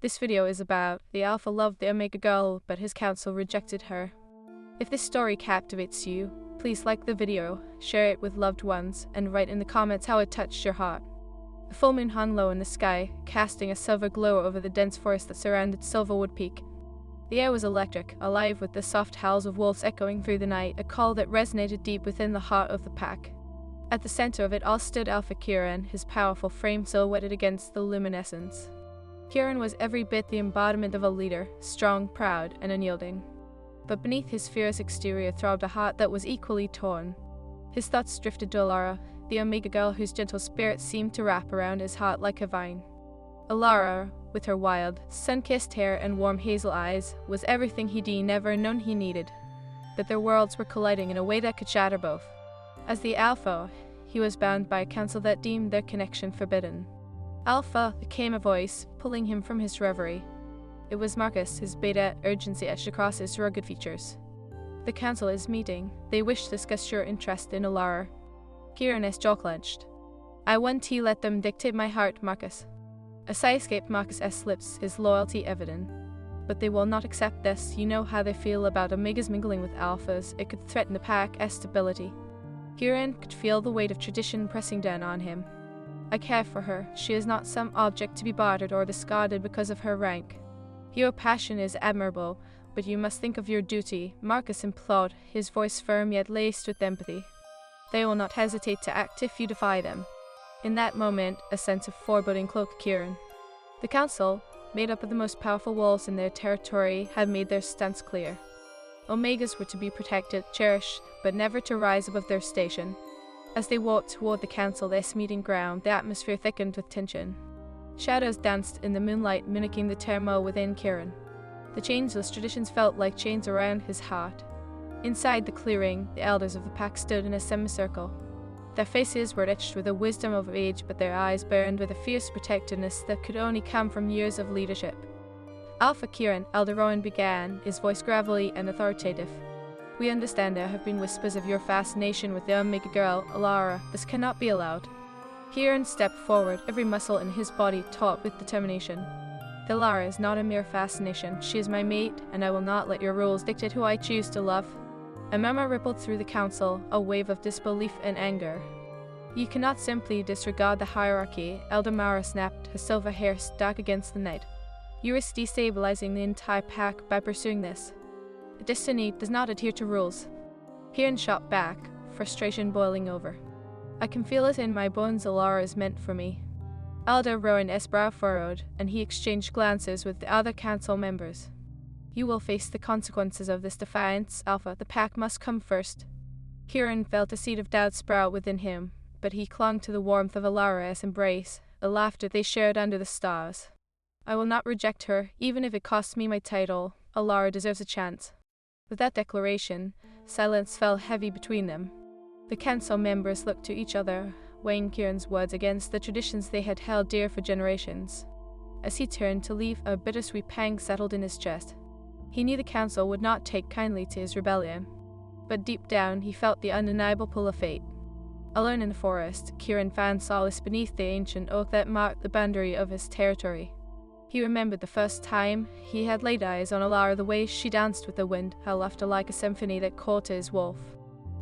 This video is about the Alpha loved the Omega girl, but his council rejected her. If this story captivates you, please like the video, share it with loved ones, and write in the comments how it touched your heart. The full moon hung low in the sky, casting a silver glow over the dense forest that surrounded Silverwood Peak. The air was electric, alive with the soft howls of wolves echoing through the night, a call that resonated deep within the heart of the pack. At the center of it all stood Alpha Kieran, his powerful frame silhouetted against the luminescence. Kieran was every bit the embodiment of a leader, strong, proud, and unyielding. But beneath his fierce exterior throbbed a heart that was equally torn. His thoughts drifted to Alara, the Omega girl whose gentle spirit seemed to wrap around his heart like a vine. Alara, with her wild, sun-kissed hair and warm hazel eyes, was everything he'd never known he needed. But their worlds were colliding in a way that could shatter both. As the Alpha, he was bound by a council that deemed their connection forbidden. Alpha became a voice, pulling him from his reverie. It was Marcus, his beta urgency etched across his rugged features. The council is meeting. They wish to discuss your interest in Alara. Kieran's jaw clenched. I won't let them dictate my heart, Marcus. A sigh escaped Marcus's lips, his loyalty evident. But they will not accept this. You know how they feel about Omegas mingling with Alphas. It could threaten the pack's stability. Kieran could feel the weight of tradition pressing down on him. I care for her. She is not some object to be bartered or discarded because of her rank. Your passion is admirable, but you must think of your duty, Marcus implored, his voice firm yet laced with empathy. They will not hesitate to act if you defy them. In that moment, a sense of foreboding cloaked Kieran. The council, made up of the most powerful wolves in their territory, had made their stance clear. Omegas were to be protected, cherished, but never to rise above their station. As they walked toward the council's meeting ground, the atmosphere thickened with tension. Shadows danced in the moonlight, mimicking the turmoil within Kieran. The changeless traditions felt like chains around his heart. Inside the clearing, the elders of the pack stood in a semicircle. Their faces were etched with the wisdom of age, but their eyes burned with a fierce protectiveness that could only come from years of leadership. Alpha Kieran, Elder Rowan began, his voice gravelly and authoritative. We understand there have been whispers of your fascination with the Omega girl, Alara. This cannot be allowed. Kieran stepped forward, every muscle in his body taut with determination. Alara is not a mere fascination. She is my mate, and I will not let your rules dictate who I choose to love. A murmur rippled through the council, a wave of disbelief and anger. You cannot simply disregard the hierarchy, Elder Mara snapped, her silver hair stuck against the night. You risk destabilizing the entire pack by pursuing this. Destiny does not adhere to rules. Kieran shot back, frustration boiling over. I can feel it in my bones. Alara is meant for me. Elder Rowan's brow furrowed, and he exchanged glances with the other council members. You will face the consequences of this defiance, Alpha. The pack must come first. Kieran felt a seed of doubt sprout within him, but he clung to the warmth of Alara's embrace, a laughter they shared under the stars. I will not reject her, even if it costs me my title. Alara deserves a chance. With that declaration, silence fell heavy between them. The council members looked to each other, weighing Kieran's words against the traditions they had held dear for generations. As he turned to leave, a bittersweet pang settled in his chest. He knew the council would not take kindly to his rebellion, but deep down he felt the undeniable pull of fate. Alone in the forest, Kieran found solace beneath the ancient oak that marked the boundary of his territory. He remembered the first time he had laid eyes on Alara, the way she danced with the wind, her laughter like a symphony that called to his wolf.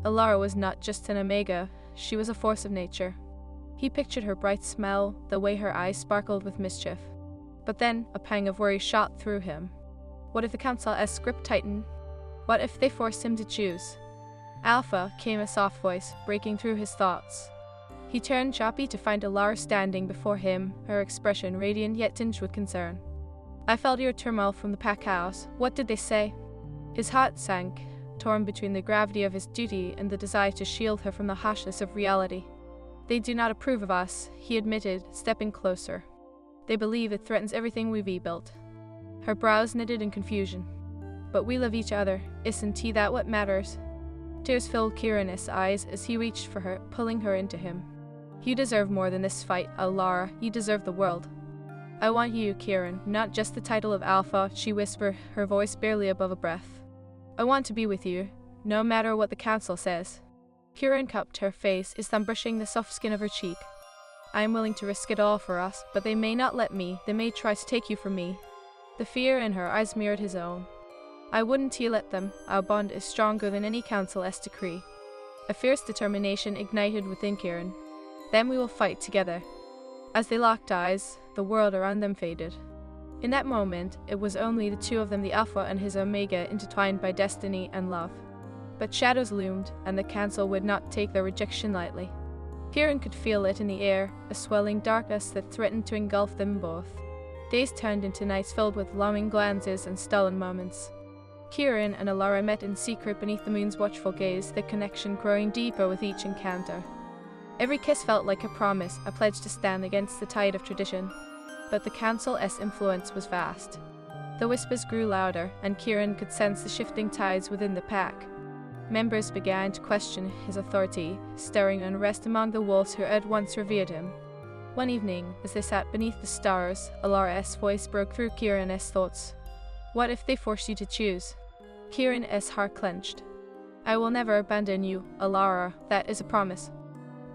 Alara was not just an Omega, she was a force of nature. He pictured her bright smile, the way her eyes sparkled with mischief. But then, a pang of worry shot through him. What if the council's grip tightened? What if they forced him to choose? Alpha, came a soft voice, breaking through his thoughts. He turned sharply to find Alara standing before him, her expression radiant yet tinged with concern. I felt your turmoil from the pack house. What did they say? His heart sank, torn between the gravity of his duty and the desire to shield her from the harshness of reality. They do not approve of us, he admitted, stepping closer. They believe it threatens everything we've rebuilt. Her brows knitted in confusion. But we love each other. Isn't that what matters? Tears filled Kieran's eyes as he reached for her, pulling her into him. You deserve more than this fight, Alara. You deserve the world. I want you, Kieran, not just the title of Alpha, she whispered, her voice barely above a breath. I want to be with you, no matter what the council says. Kieran cupped her face, his thumb brushing the soft skin of her cheek. I am willing to risk it all for us, but they may not let me. They may try to take you from me. The fear in her eyes mirrored his own. I wouldn't let them. Our bond is stronger than any council's decree. A fierce determination ignited within Kieran. Then we will fight together. As they locked eyes, the world around them faded. In that moment, it was only the two of them, the Alpha and his Omega, intertwined by destiny and love. But shadows loomed, and the council would not take their rejection lightly. Kieran could feel it in the air, a swelling darkness that threatened to engulf them both. Days turned into nights filled with longing glances and stolen moments. Kieran and Alara met in secret beneath the moon's watchful gaze, their connection growing deeper with each encounter. Every kiss felt like a promise, a pledge to stand against the tide of tradition. But the council's influence was vast. The whispers grew louder, and Kieran could sense the shifting tides within the pack. Members began to question his authority, stirring unrest among the wolves who had once revered him. One evening, as they sat beneath the stars, Alara's voice broke through Kieran's thoughts. What if they forced you to choose? Kieran's heart clenched. I will never abandon you, Alara, that is a promise.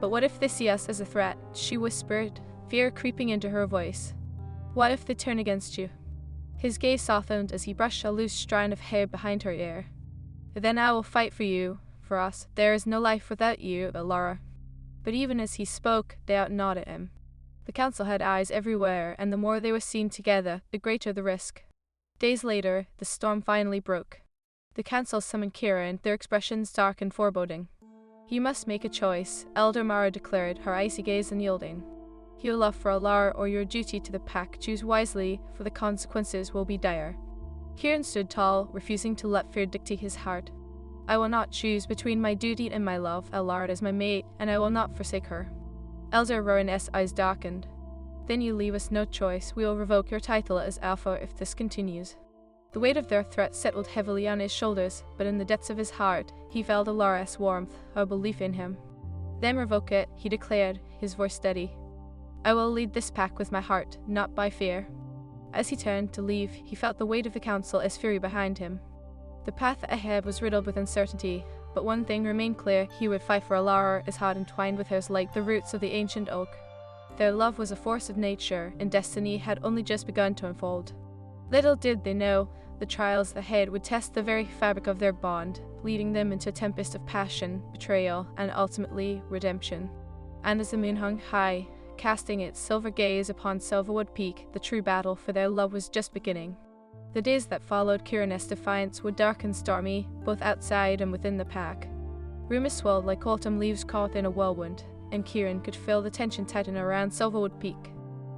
But what if they see us as a threat? She whispered, fear creeping into her voice. What if they turn against you? His gaze softened as he brushed a loose strand of hair behind her ear. Then I will fight for you, for us. There is no life without you, Alara. But even as he spoke, they outnodded him. The council had eyes everywhere, and the more they were seen together, the greater the risk. Days later, the storm finally broke. The council summoned Kieran, their expressions dark and foreboding. You must make a choice, Elder Mara declared, her icy gaze unyielding. Your love for Alara or your duty to the pack, choose wisely, for the consequences will be dire. Kieran stood tall, refusing to let fear dictate his heart. I will not choose between my duty and my love. Alara is my mate, and I will not forsake her. Elder Rowan's eyes darkened. Then you leave us no choice. We will revoke your title as Alpha if this continues. The weight of their threat settled heavily on his shoulders, but in the depths of his heart, he felt Alara's warmth, her belief in him. Then revoke it, he declared, his voice steady. I will lead this pack with my heart, not by fear. As he turned to leave, he felt the weight of the council's fury behind him. The path ahead was riddled with uncertainty, but one thing remained clear: he would fight for Alara, as heart entwined with hers like the roots of the ancient oak. Their love was a force of nature, and destiny had only just begun to unfold. Little did they know, the trials ahead would test the very fabric of their bond, leading them into a tempest of passion, betrayal, and ultimately redemption. And as the moon hung high, casting its silver gaze upon Silverwood Peak, the true battle for their love was just beginning. The days that followed Kieran's defiance would dark and stormy, both outside and within the pack. Rumors swelled like autumn leaves caught in a whirlwind, and Kieran could feel the tension tighten around Silverwood Peak.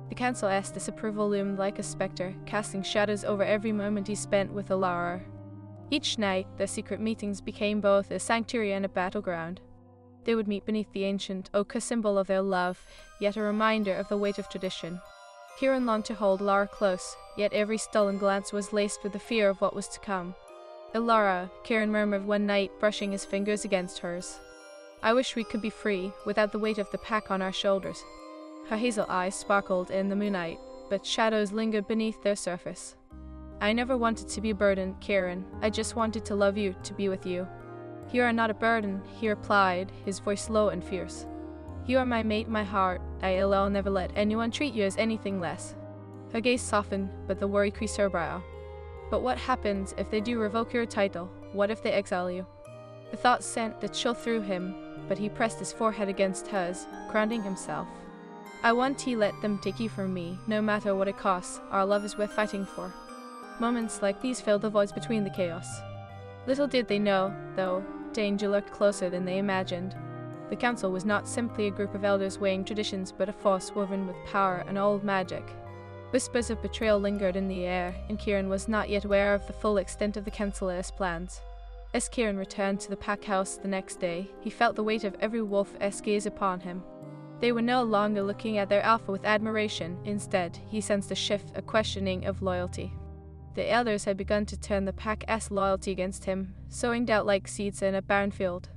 The council's disapproval loomed like a spectre, casting shadows over every moment he spent with Alara. Each night, their secret meetings became both a sanctuary and a battleground. They would meet beneath the ancient oak, a symbol of their love, yet a reminder of the weight of tradition. Kieran longed to hold Alara close, yet every stolen glance was laced with the fear of what was to come. Alara, Kieran murmured one night, brushing his fingers against hers. I wish we could be free, without the weight of the pack on our shoulders. Her hazel eyes sparkled in the moonlight, but shadows lingered beneath their surface. I never wanted to be a burden, Kieran. I just wanted to love you, to be with you. You are not a burden, he replied, his voice low and fierce. You are my mate, my heart. I'll never let anyone treat you as anything less. Her gaze softened, but the worry creased her brow. But what happens if they do revoke your title? What if they exile you? The thought sent a chill through him, but he pressed his forehead against hers, grounding himself. I won't let them take you from me, no matter what it costs. Our love is worth fighting for. Moments like these filled the voids between the chaos. Little did they know, though, danger lurked closer than they imagined. The council was not simply a group of elders weighing traditions, but a force woven with power and old magic. Whispers of betrayal lingered in the air, and Kieran was not yet aware of the full extent of the council's plans. As Kieran returned to the pack house the next day, he felt the weight of every wolf's gaze upon him. They were no longer looking at their alpha with admiration. Instead, he sensed a shift, a questioning of loyalty. The elders had begun to turn the pack's loyalty against him, sowing doubt like seeds in a barren field.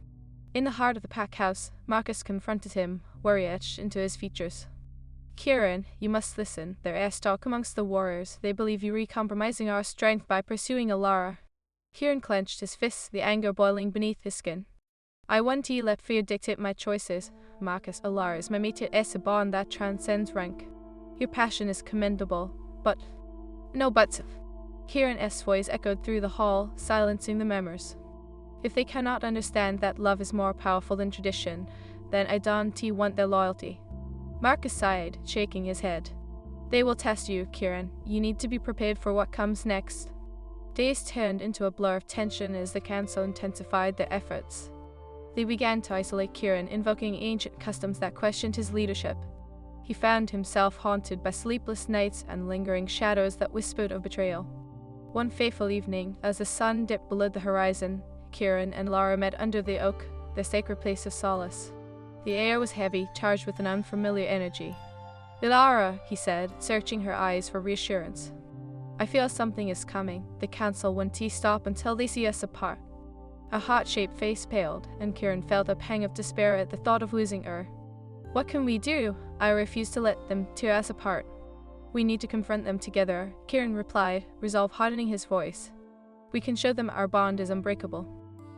In the heart of the pack house, Marcus confronted him, worry etched into his features. Kieran, you must listen. There is talk amongst the warriors. They believe you recompromising our strength by pursuing Alara. Kieran clenched his fists, the anger boiling beneath his skin. I won't let fear dictate my choices. Marcus, Alara is my mate. It's a bond that transcends rank. Your passion is commendable, but No buts. Kieran's voice echoed through the hall, silencing the members. If they cannot understand that love is more powerful than tradition, then I don't want their loyalty. Marcus sighed, shaking his head. They will test you, Kieran. You need to be prepared for what comes next. Days turned into a blur of tension as the council intensified their efforts. They began to isolate Kieran, invoking ancient customs that questioned his leadership. He found himself haunted by sleepless nights and lingering shadows that whispered of betrayal. One fateful evening, as the sun dipped below the horizon, Kieran and Lara met under the oak, their sacred place of solace. The air was heavy, charged with an unfamiliar energy. "Lara," he said, searching her eyes for reassurance. "I feel something is coming. The council won't stop until they see us apart." Her heart-shaped face paled, and Kieran felt a pang of despair at the thought of losing her. "What can we do? I refuse to let them tear us apart." "We need to confront them together," Kieran replied, resolve hardening his voice. "We can show them our bond is unbreakable."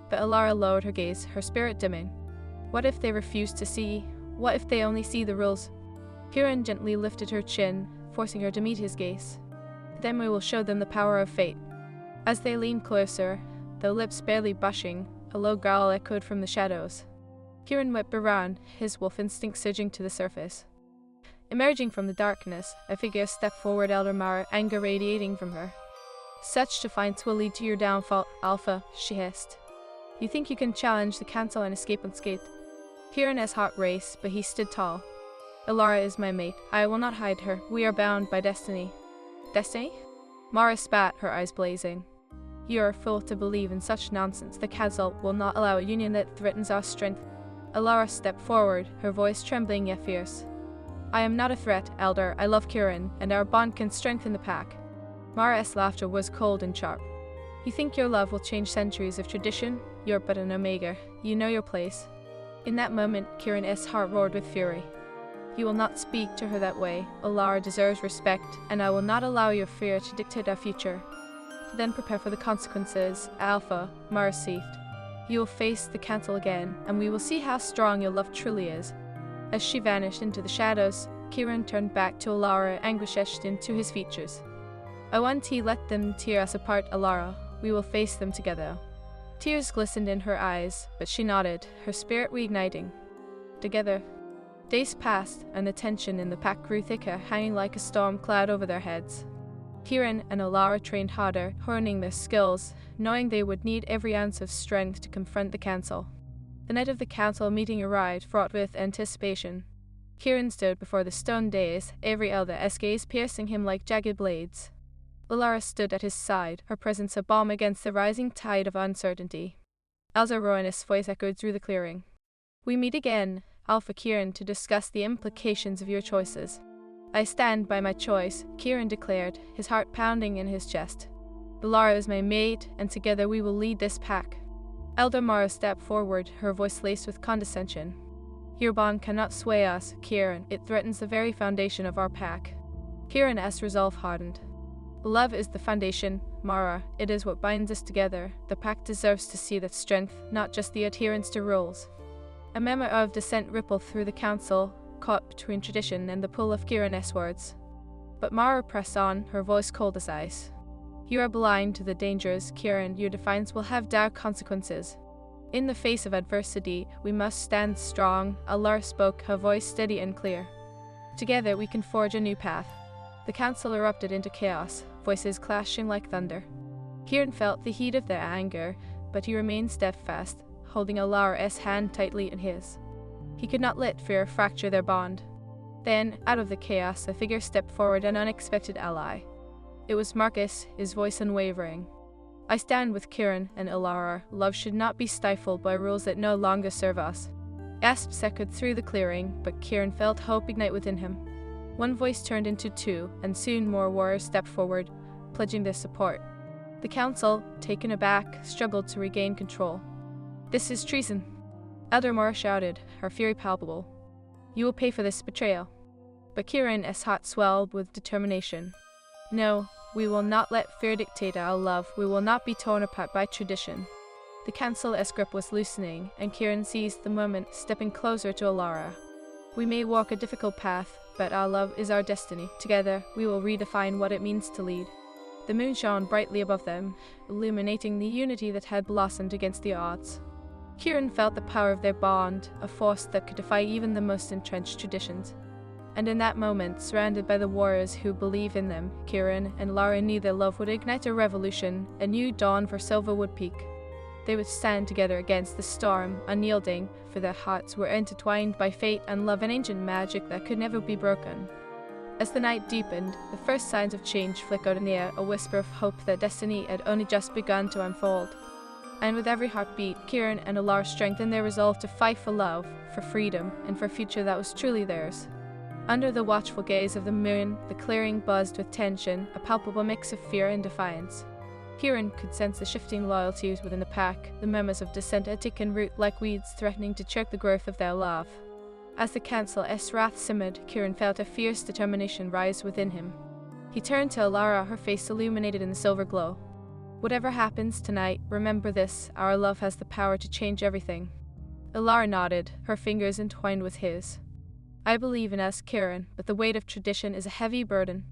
But Alara lowered her gaze, her spirit dimming. What if they refuse to see? What if they only see the rules? Kieran gently lifted her chin, forcing her to meet his gaze. "Then we will show them the power of fate." As they leaned closer, their lips barely brushing, a low growl echoed from the shadows. Kieran whipped around, his wolf instinct surging to the surface. Emerging from the darkness, a figure stepped forward, Elder Mara, anger radiating from her. "Such defiance will lead to your downfall, Alpha," she hissed. "You think you can challenge the council and escape unscathed?" Kieran's heart raced, but he stood tall. "Alara is my mate. I will not hide her. We are bound by destiny." "Destiny?" Mara spat, her eyes blazing. "You are a fool to believe in such nonsense. The council will not allow a union that threatens our strength." Alara stepped forward, her voice trembling yet fierce. "I am not a threat, Elder. I love Kieran, and our bond can strengthen the pack." Mara's laughter was cold and sharp. "You think your love will change centuries of tradition? You're but an omega. You know your place." In that moment, Kieran's heart roared with fury. "You will not speak to her that way. Alara deserves respect, and I will not allow your fear to dictate our future." "Then prepare for the consequences, Alpha," Mara seethed. "You will face the council again, and we will see how strong your love truly is." As she vanished into the shadows, Kieran turned back to Alara, anguish etched into his features. "I want to let them tear us apart, Alara. We will face them together." Tears glistened in her eyes, but she nodded, her spirit reigniting. Together. Days passed, and the tension in the pack grew thicker, hanging like a storm cloud over their heads. Kieran and Alara trained harder, honing their skills, knowing they would need every ounce of strength to confront the council. The night of the council meeting arrived, fraught with anticipation. Kieran stood before the stone dais, every elder's gaze piercing him like jagged blades. Alara stood at his side, her presence a balm against the rising tide of uncertainty. Elder Rowan's voice echoed through the clearing. "We meet again, Alpha Kieran, to discuss the implications of your choices." "I stand by my choice," Kieran declared, his heart pounding in his chest. "Alara is my mate, and together we will lead this pack." Elder Mara stepped forward, her voice laced with condescension. "Your bond cannot sway us, Kieran. It threatens the very foundation of our pack." Kieran's resolve hardened. "Love is the foundation, Mara. It is what binds us together. The pack deserves to see that strength, not just the adherence to rules." A murmur of dissent rippled through the council, caught between tradition and the pull of Kieran's words. But Mara pressed on, her voice cold as ice. "You are blind to the dangers, Kieran. Your defiance will have dire consequences. In the face of adversity, we must stand strong." Alara spoke, her voice steady and clear. "Together we can forge a new path." The council erupted into chaos, voices clashing like thunder. Kieran felt the heat of their anger, but he remained steadfast, holding Alara's hand tightly in his. He could not let fear fracture their bond. Then, out of the chaos, a figure stepped forward, an unexpected ally. It was Marcus, his voice unwavering. "I stand with Kieran and Alara. Love should not be stifled by rules that no longer serve us." Gasps echoed through the clearing, but Kieran felt hope ignite within him. One voice turned into two, and soon more warriors stepped forward, pledging their support. The council, taken aback, struggled to regain control. "This is treason!" Elder Mara shouted, her fury palpable. "You will pay for this betrayal." But Kieran's heart swelled with determination. "No, we will not let fear dictate our love. We will not be torn apart by tradition." The council's grip was loosening, and Kieran seized the moment, stepping closer to Alara. "We may walk a difficult path, but our love is our destiny. Together, we will redefine what it means to lead." The moon shone brightly above them, illuminating the unity that had blossomed against the odds. Kieran felt the power of their bond, a force that could defy even the most entrenched traditions. And in that moment, surrounded by the warriors who believe in them, Kieran and Lara knew their love would ignite a revolution, a new dawn for Silverwood Peak. They would stand together against the storm, unyielding, for their hearts were intertwined by fate and love, an ancient magic that could never be broken. As the night deepened, the first signs of change flickered in the air, a whisper of hope that destiny had only just begun to unfold. And with every heartbeat, Kieran and Lara strengthened their resolve to fight for love, for freedom, and for a future that was truly theirs. Under the watchful gaze of the moon, the clearing buzzed with tension, a palpable mix of fear and defiance. Kieran could sense the shifting loyalties within the pack, the murmurs of dissent had taken root like weeds threatening to choke the growth of their love. As the council's wrath simmered, Kieran felt a fierce determination rise within him. He turned to Lara, her face illuminated in the silver glow. "Whatever happens tonight, remember this, our love has the power to change everything." Lara nodded, her fingers entwined with his. "I believe in us, Kieran, but the weight of tradition is a heavy burden."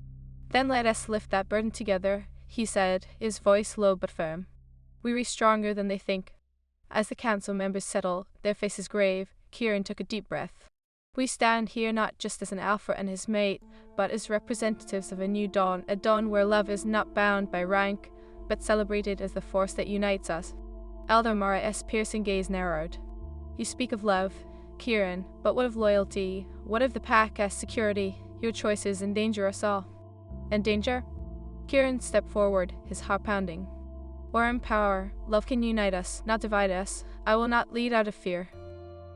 "Then let us lift that burden together," he said, his voice low but firm. "We're stronger than they think." As the council members settled, their faces grave, Kieran took a deep breath. "We stand here not just as an alpha and his mate, but as representatives of a new dawn, a dawn where love is not bound by rank, but celebrated as the force that unites us." Elder Mara's piercing gaze narrowed. "You speak of love, Kieran, but what of loyalty? What of the pack as security? Your choices endanger us all." "Endanger?" Kieran stepped forward, his heart pounding. "Or empower. Love can unite us, not divide us. I will not lead out of fear."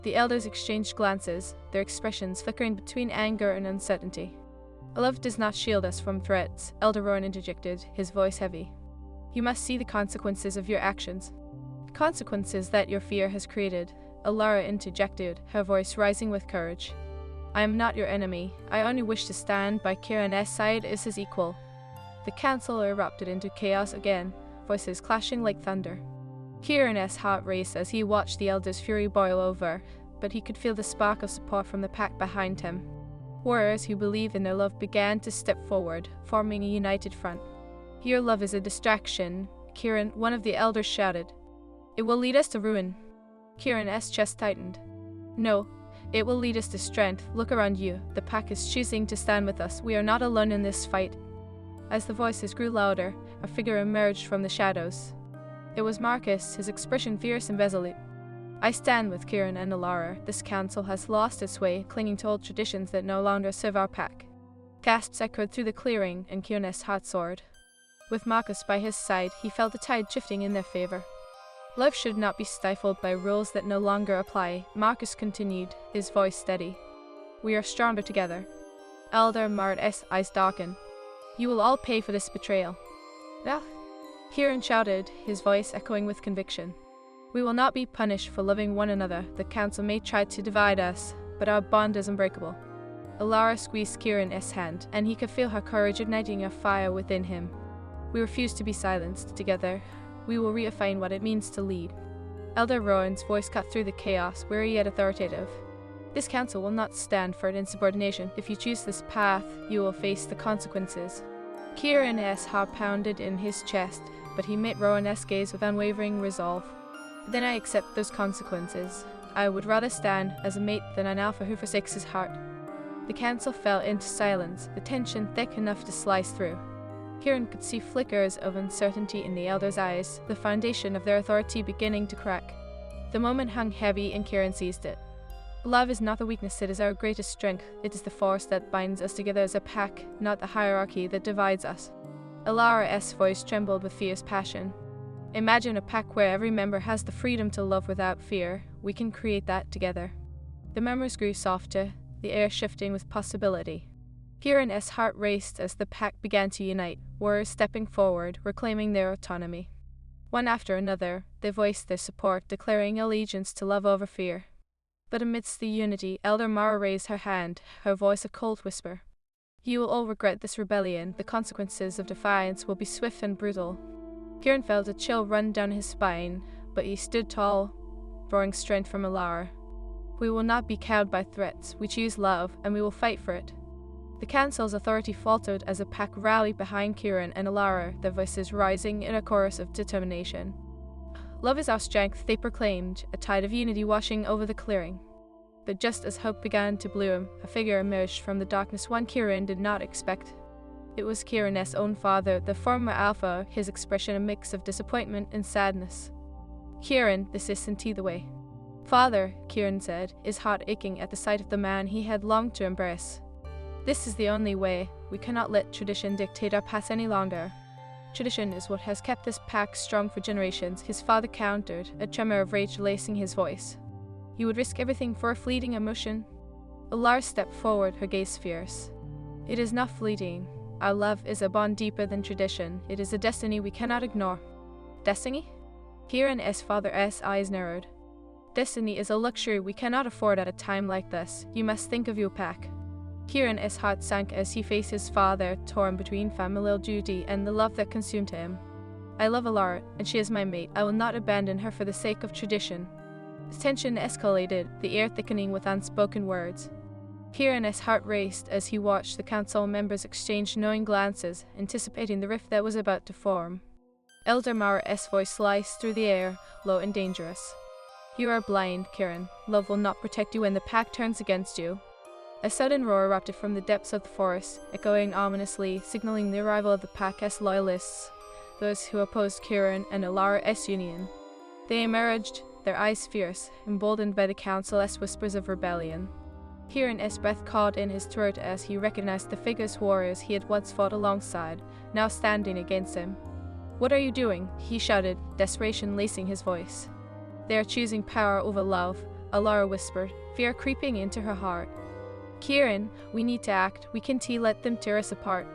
The elders exchanged glances, their expressions flickering between anger and uncertainty. "Love does not shield us from threats," Elder Rowan interjected, his voice heavy. "You must see the consequences of your actions." "Consequences that your fear has created," Lara interjected, her voice rising with courage. "I am not your enemy. I only wish to stand by Kieran's side as his equal." The council erupted into chaos again, voices clashing like thunder. Kieran's heart raced as he watched the elders' fury boil over, but he could feel the spark of support from the pack behind him. Warriors who believed in their love began to step forward, forming a united front. "Your love is a distraction," Kieran, one of the elders, shouted. "It will lead us to ruin." Kieran's chest tightened. "No, it will lead us to strength. Look around you. The pack is choosing to stand with us. We are not alone in this fight." As the voices grew louder, a figure emerged from the shadows. It was Marcus, his expression fierce and resolute. "I stand with Kieran and Lara. This council has lost its way, clinging to old traditions that no longer serve our pack." Gasps echoed through the clearing, and Kieran's heart soared. With Marcus by his side, he felt the tide shifting in their favor. "Love should not be stifled by rules that no longer apply," Marcus continued, his voice steady. "We are stronger together." Elder Mart's eyes darkened. "You will all pay for this betrayal." "Ah!" Kieran shouted, his voice echoing with conviction. "We will not be punished for loving one another. The council may try to divide us, but our bond is unbreakable." Lara squeezed Kieran's hand, and he could feel her courage igniting a fire within him. "We refuse to be silenced. Together, we will redefine what it means to lead." Elder Rowan's voice cut through the chaos, weary yet authoritative. "This council will not stand for insubordination. If you choose this path, you will face the consequences." Kieran's heart pounded in his chest, but he met Rowan's gaze with unwavering resolve. "Then I accept those consequences. I would rather stand as a mate than an alpha who forsakes his heart." The council fell into silence, the tension thick enough to slice through. Kieran could see flickers of uncertainty in the elders' eyes, the foundation of their authority beginning to crack. The moment hung heavy, and Kieran seized it. "Love is not a weakness, it is our greatest strength. It is the force that binds us together as a pack, not the hierarchy that divides us." Lara's voice trembled with fierce passion. "Imagine a pack where every member has the freedom to love without fear. We can create that together." The murmurs grew softer, the air shifting with possibility. Kieran's heart raced as the pack began to unite, warriors stepping forward, reclaiming their autonomy. One after another, they voiced their support, declaring allegiance to love over fear. But amidst the unity, Elder Mara raised her hand, her voice a cold whisper. "You will all regret this rebellion. The consequences of defiance will be swift and brutal." Kieran felt a chill run down his spine, but he stood tall, drawing strength from Lara. "We will not be cowed by threats. We choose love, and we will fight for it." The council's authority faltered as a pack rallied behind Kieran and Alara, their voices rising in a chorus of determination. "Love is our strength," they proclaimed, a tide of unity washing over the clearing. But just as hope began to bloom, a figure emerged from the darkness, one Kieran did not expect. It was Kieran's own father, the former alpha, his expression a mix of disappointment and sadness. "Kieran, this isn't the way." "Father," Kieran said, his heart aching at the sight of the man he had longed to embrace. "This is the only way. We cannot let tradition dictate our path any longer." "Tradition is what has kept this pack strong for generations," his father countered, a tremor of rage lacing his voice. "You would risk everything for a fleeting emotion?" Alara stepped forward, her gaze fierce. "It is not fleeting. Our love is a bond deeper than tradition. It is a destiny we cannot ignore." "Destiny?" Kieran's father's eyes narrowed. "Destiny is a luxury we cannot afford at a time like this. You must think of your pack." Kieran's heart sank as he faced his father, torn between familial duty and the love that consumed him. "I love Alara, and she is my mate. I will not abandon her for the sake of tradition." The tension escalated, the air thickening with unspoken words. Kieran's heart raced as he watched the council members exchange knowing glances, anticipating the rift that was about to form. Elder Mara's voice sliced through the air, low and dangerous. "You are blind, Kieran. Love will not protect you when the pack turns against you." A sudden roar erupted from the depths of the forest, echoing ominously, signaling the arrival of the pack's loyalists, those who opposed Kieran and Alara's union. They emerged, their eyes fierce, emboldened by the council's whispers of rebellion. Kieran's breath caught in his throat as he recognized the figures warriors he had once fought alongside, now standing against him. "What are you doing?" he shouted, desperation lacing his voice. "They are choosing power over love," Alara whispered, fear creeping into her heart. "Kieran, we need to act. We can't let them tear us apart."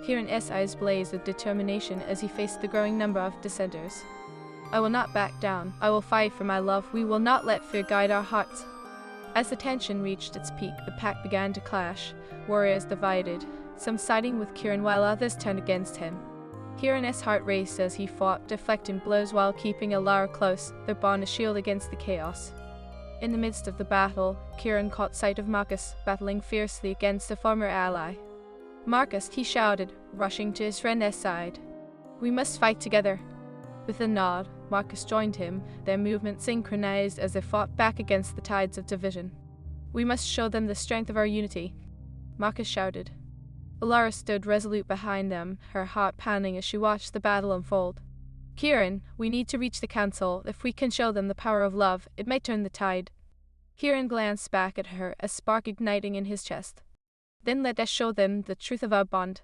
Kieran's eyes blazed with determination as he faced the growing number of dissenters. "I will not back down. I will fight for my love. We will not let fear guide our hearts." As the tension reached its peak, the pack began to clash, warriors divided, some siding with Kieran while others turned against him. Kieran's heart raced as he fought, deflecting blows while keeping Alara close, their bond a shield against the chaos. In the midst of the battle, Kieran caught sight of Marcus, battling fiercely against a former ally. "Marcus," he shouted, rushing to his friend's side. "We must fight together." With a nod, Marcus joined him, their movements synchronized as they fought back against the tides of division. "We must show them the strength of our unity," Marcus shouted. Alara stood resolute behind them, her heart pounding as she watched the battle unfold. "Kieran, we need to reach the council. If we can show them the power of love, it may turn the tide." Kieran glanced back at her, a spark igniting in his chest. "Then let us show them the truth of our bond."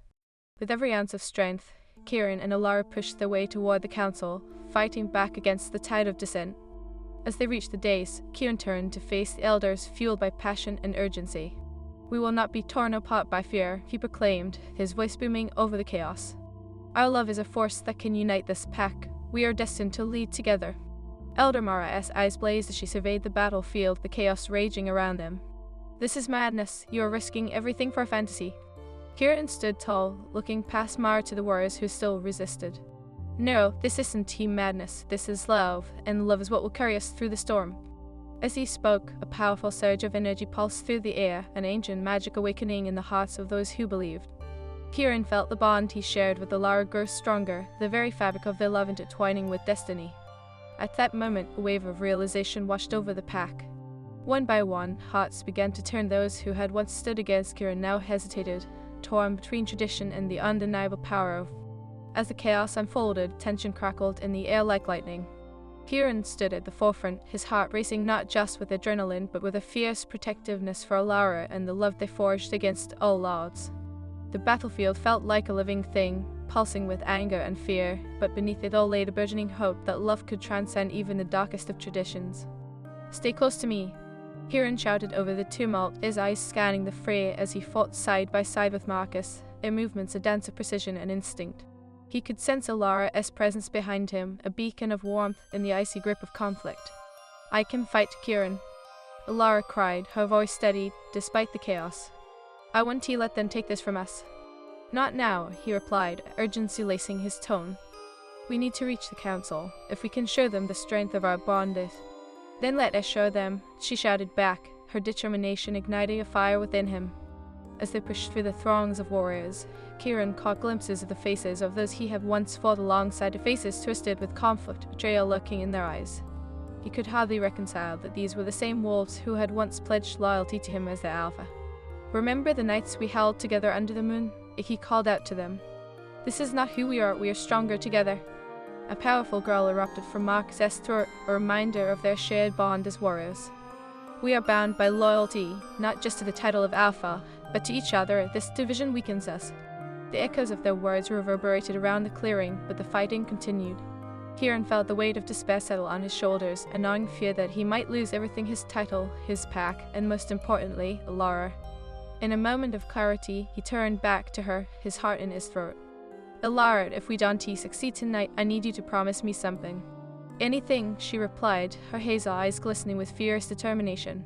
With every ounce of strength, Kieran and Alara pushed their way toward the council, fighting back against the tide of dissent. As they reached the dais, Kieran turned to face the elders, fueled by passion and urgency. "We will not be torn apart by fear," he proclaimed, his voice booming over the chaos. "Our love is a force that can unite this pack. We are destined to lead together." Elder Mara's eyes blazed as she surveyed the battlefield, the chaos raging around them. "This is madness. You are risking everything for fantasy." Kieran stood tall, looking past Mara to the warriors who still resisted. "No, this isn't team madness. This is love, and love is what will carry us through the storm." As he spoke, a powerful surge of energy pulsed through the air, an ancient magic awakening in the hearts of those who believed. Kieran felt the bond he shared with Alara grow stronger, the very fabric of their love intertwining with destiny. At that moment, a wave of realization washed over the pack. One by one, hearts began to turn. Those who had once stood against Kieran now hesitated, torn between tradition and the undeniable power of. As the chaos unfolded, tension crackled in the air like lightning. Kieran stood at the forefront, his heart racing not just with adrenaline but with a fierce protectiveness for Alara and the love they forged against all odds. The battlefield felt like a living thing, pulsing with anger and fear, but beneath it all lay the burgeoning hope that love could transcend even the darkest of traditions. "Stay close to me," Kieran shouted over the tumult, his eyes scanning the fray as he fought side by side with Marcus, their movements a dance of precision and instinct. He could sense Alara's presence behind him, a beacon of warmth in the icy grip of conflict. "I can fight, Kieran," Alara cried, her voice steady despite the chaos. "I won't let them take this from us." "Not now," he replied, urgency lacing his tone. "We need to reach the council. If we can show them the strength of our bond, then let us show them," she shouted back, her determination igniting a fire within him. As they pushed through the throngs of warriors, Kieran caught glimpses of the faces of those he had once fought alongside, faces twisted with conflict, betrayal lurking in their eyes. He could hardly reconcile that these were the same wolves who had once pledged loyalty to him as their alpha. "Remember the nights we held together under the moon?" he called out to them. "This is not who we are stronger together." A powerful growl erupted from Marcus's throat, a reminder of their shared bond as warriors. "We are bound by loyalty, not just to the title of Alpha, but to each other. This division weakens us." The echoes of their words reverberated around the clearing, but the fighting continued. Kieran felt the weight of despair settle on his shoulders, a gnawing fear that he might lose everything: his title, his pack, and most importantly, Alara. In a moment of clarity, he turned back to her, his heart in his throat. "Alara, if we don't succeed tonight, I need you to promise me something." "Anything," she replied, her hazel eyes glistening with fierce determination.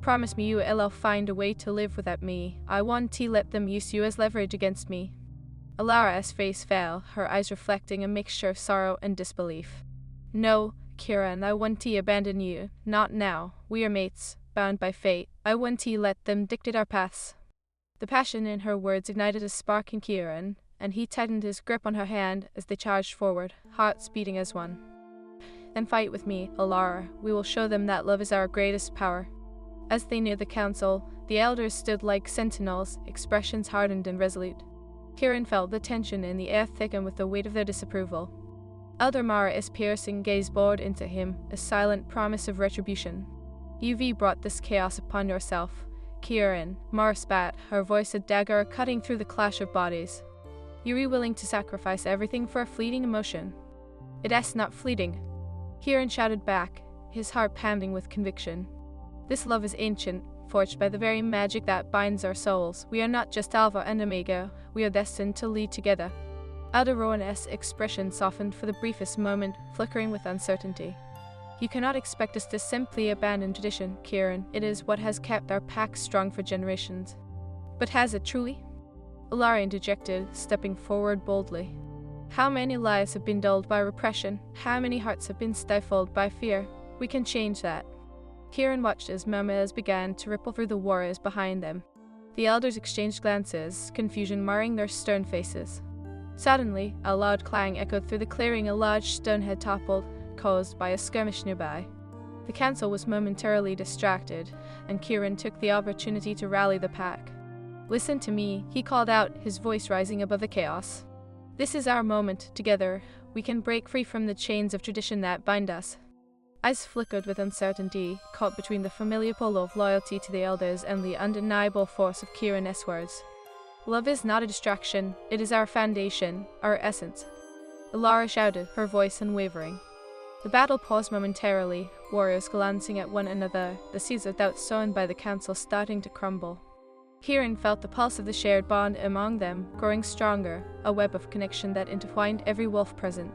"Promise me you will find a way to live without me. I won't let them use you as leverage against me." Alara's face fell, her eyes reflecting a mixture of sorrow and disbelief. "No, Kieran, I won't abandon you. Not now. We are mates, bound by fate. I won't let them dictate our paths." The passion in her words ignited a spark in Kieran, and he tightened his grip on her hand as they charged forward, hearts beating as one. "Then fight with me, Alara. We will show them that love is our greatest power." As they neared the council, the elders stood like sentinels, expressions hardened and resolute. Kieran felt the tension in the air thicken with the weight of their disapproval. Elder Mara's piercing gaze bored into him, a silent promise of retribution. "You've brought this chaos upon yourself, Kieran," Mara spat, her voice a dagger cutting through the clash of bodies. "You're willing to sacrifice everything for a fleeting emotion." "It's not fleeting," Kieran shouted back, his heart pounding with conviction. "This love is ancient, forged by the very magic that binds our souls. We are not just Alpha and Omega, we are destined to lead together." Elder Rowan's expression softened for the briefest moment, flickering with uncertainty. "You cannot expect us to simply abandon tradition, Kieran. It is what has kept our pack strong for generations." "But has it truly?" Alara interjected, stepping forward boldly. "How many lives have been dulled by repression? How many hearts have been stifled by fear? We can change that." Kieran watched as murmurs began to ripple through the warriors behind them. The elders exchanged glances, confusion marring their stern faces. Suddenly, a loud clang echoed through the clearing. A large stone had toppled, caused by a skirmish nearby. The council was momentarily distracted, and Kieran took the opportunity to rally the pack. "Listen to me," he called out, his voice rising above the chaos. "This is our moment, together. We can break free from the chains of tradition that bind us." Eyes flickered with uncertainty, caught between the familiar pull of loyalty to the elders and the undeniable force of Kieran's words. "Love is not a distraction, it is our foundation, our essence." Alara shouted, her voice unwavering. The battle paused momentarily, warriors glancing at one another, the seeds of doubt sown by the council starting to crumble. Kieran felt the pulse of the shared bond among them, growing stronger, a web of connection that intertwined every wolf present.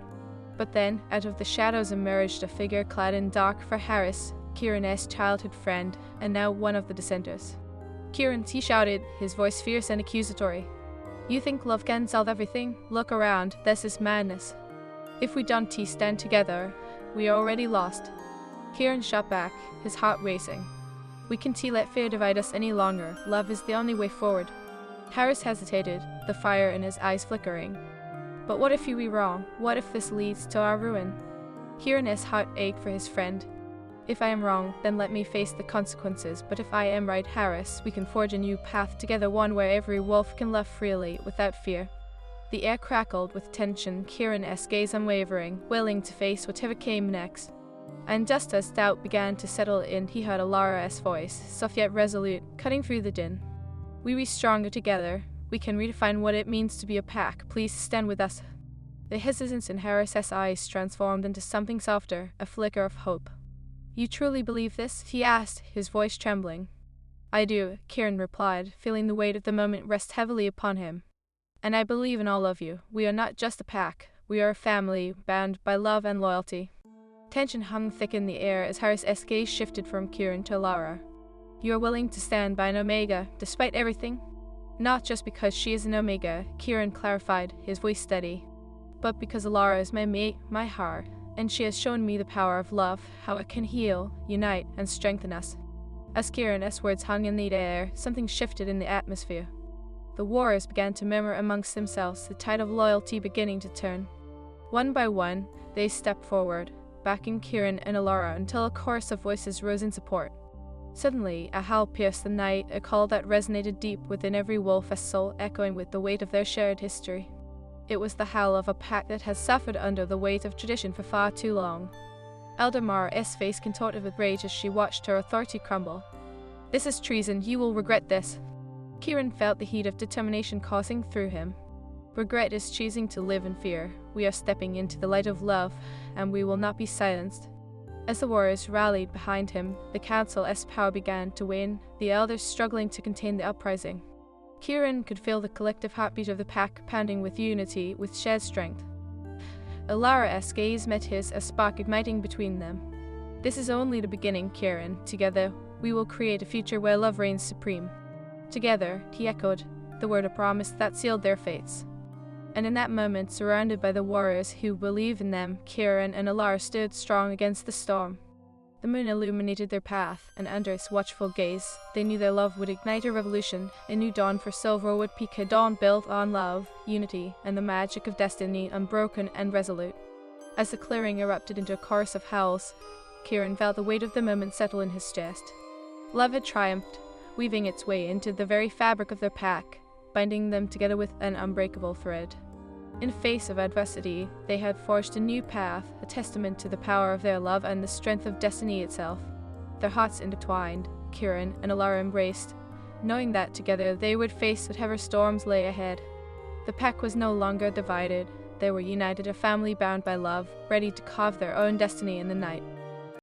But then, out of the shadows emerged a figure clad in dark for Harris, Kieran's childhood friend, and now one of the dissenters. "Kieran," he shouted, his voice fierce and accusatory. "You think love can solve everything? Look around, this is madness. If we don't stand together, we are already lost." Kieran shot back, his heart racing. "We can't let fear divide us any longer. Love is the only way forward." Harris hesitated, the fire in his eyes flickering. "But what if you be wrong? What if this leads to our ruin?" Kieran's heart ached for his friend. "If I am wrong, then let me face the consequences. But if I am right, Harris, we can forge a new path together, one where every wolf can love freely, without fear." The air crackled with tension, Kieran's gaze unwavering, willing to face whatever came next. And just as doubt began to settle in, he heard Alara's voice, soft yet resolute, cutting through the din. "We be stronger together. We can redefine what it means to be a pack. Please stand with us." The hesitance in Harris's eyes transformed into something softer, a flicker of hope. "You truly believe this?" he asked, his voice trembling. "I do," Kieran replied, feeling the weight of the moment rest heavily upon him. "And I believe in all of you. We are not just a pack. We are a family, bound by love and loyalty." Tension hung thick in the air as Harris's gaze shifted from Kieran to Alara. "You are willing to stand by an Omega, despite everything?" "Not just because she is an Omega," Kieran clarified, his voice steady, "but because Alara is my mate, my heart, and she has shown me the power of love, how it can heal, unite, and strengthen us." As Kieran's words hung in the air, something shifted in the atmosphere. The warriors began to murmur amongst themselves, the tide of loyalty beginning to turn. One by one, they stepped forward, backing Kieran and Alara until a chorus of voices rose in support. Suddenly, a howl pierced the night, a call that resonated deep within every wolf, a soul echoing with the weight of their shared history. It was the howl of a pack that has suffered under the weight of tradition for far too long. Eldamar's face contorted with rage as she watched her authority crumble. "This is treason, you will regret this." Kieran felt the heat of determination coursing through him. "Regret is choosing to live in fear. We are stepping into the light of love, and we will not be silenced." As the warriors rallied behind him, the council's power began to wane, the elders struggling to contain the uprising. Kieran could feel the collective heartbeat of the pack pounding with unity, with shared strength. Alara's gaze met his, a spark igniting between them. "This is only the beginning, Kieran. Together, we will create a future where love reigns supreme." Together, he echoed, the word of promise that sealed their fates. And in that moment, surrounded by the warriors who believed in them, Kieran and Alara stood strong against the storm. The moon illuminated their path, and under its watchful gaze, they knew their love would ignite a revolution, a new dawn for Silverwood Peak, a dawn built on love, unity, and the magic of destiny, unbroken and resolute. As the clearing erupted into a chorus of howls, Kieran felt the weight of the moment settle in his chest. Love had triumphed, weaving its way into the very fabric of their pack, binding them together with an unbreakable thread. In face of adversity, they had forged a new path, a testament to the power of their love and the strength of destiny itself. Their hearts intertwined, Kieran and Alara embraced, knowing that together they would face whatever storms lay ahead. The pack was no longer divided. They were united, a family bound by love, ready to carve their own destiny in the night.